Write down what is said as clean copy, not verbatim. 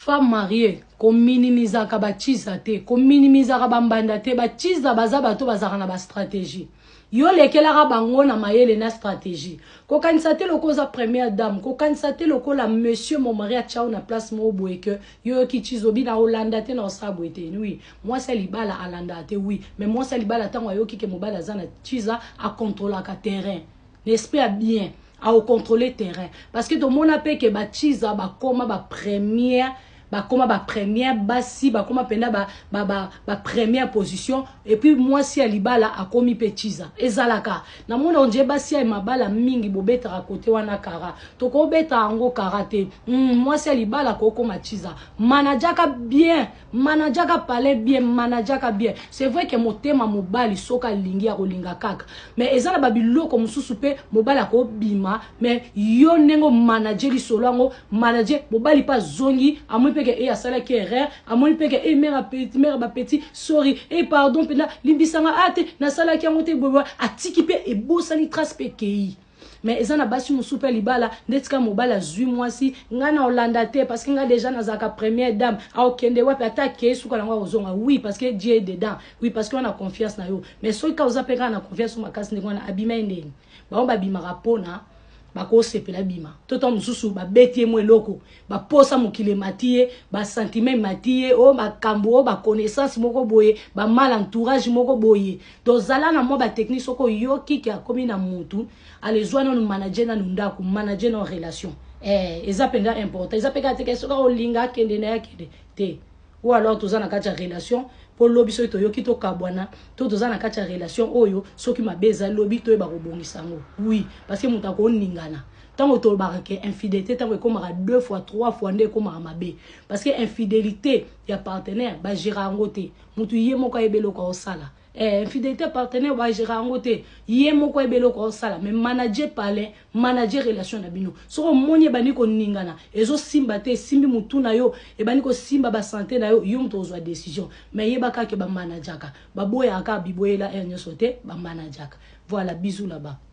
femme mariée ko minimiza ka ba chiza te ko minimiza ka bambanda te ba chiza baza bato bazaka na ba stratégie yo lekela ka bango na mayele na stratégie ko kanisa te lokoza première dame ko kanisa te lokola monsieur mon mari a chao na place mo boye que yo ki chizobi na Hollande te na osabwete oui moi c'est libala alanda te oui mais moi c'est libala tango yo ki ke mobala zana chiza a contrôler ka terrain l'esprit a bien à contrôler terrain parce que tout le monde a payé que ba chiza ba koma ba première basi ba koma penda ba première position et puis moi si alibala a komi pechiza ezalaka na mona onje basi ya mabala mingi bobeta à côté wana kara to ko beta ango karate moi si alibala ko koma chiza manajaka bien manajaka parler bien manajaka bien c'est vrai que motema mobali soka lingi ya kolinga kaka mais ezala babilo comme susupe mobala ko bima mais yo nengo manager solongo manager mobali pas zongi amoi que et à ça qui est rare à mon peke et mère ba petit sorry et pardon pena limbisanga ate na sala qui a monté bobo atikipe et bosali trace pekei mais ezana basi mo super libala netika mobala zui mwasi ngana Hollande te parce que nga déjà na zaka première dame a okende wapi attaquer suka na ozonga oui parce que Dieu est dedans oui parce qu'on a confiance na yo mais so ka ozapeka na confiance sur makasi ndeko na abima ndeni ba on bima rapona bako sepela bima toto mususu ba betie mo eloko ba posa mokile matie ba sentiment matie o ba kambo ba connaissance moko boye ba mal entourage moko boye dozala na mo ba technique soko yoki ki akomi na mutu alezwana no manager na ndako manager na relation ezapenda important ezapeka te kesoka olinga kende na yakende te ou alors tozana kacha relation pour lobiso to yoki to kabwana to tozana kacha relation oyo soki mabeza lobi to ba kobongisango oui parce que mutako ningana tango to barake infidélité tango komara 2 fois 3 fois nde komara mabe parce que infidélité ya partenaire ba gérant ngote mutu yemo ka ebelo ko sala infidélité partenaire ba gérant ngote yemo ko ebelo ko sala mais manager parler manager relation na bino so monye bani ko ningana ezo simba te simbi mutu na yo e bani ko simba ba santé na yo yo mutu ozwa décision mais yeba ka ke ba manager ka ba boya ka biboyela enyo sote ba manager ka voilà bisous là-bas.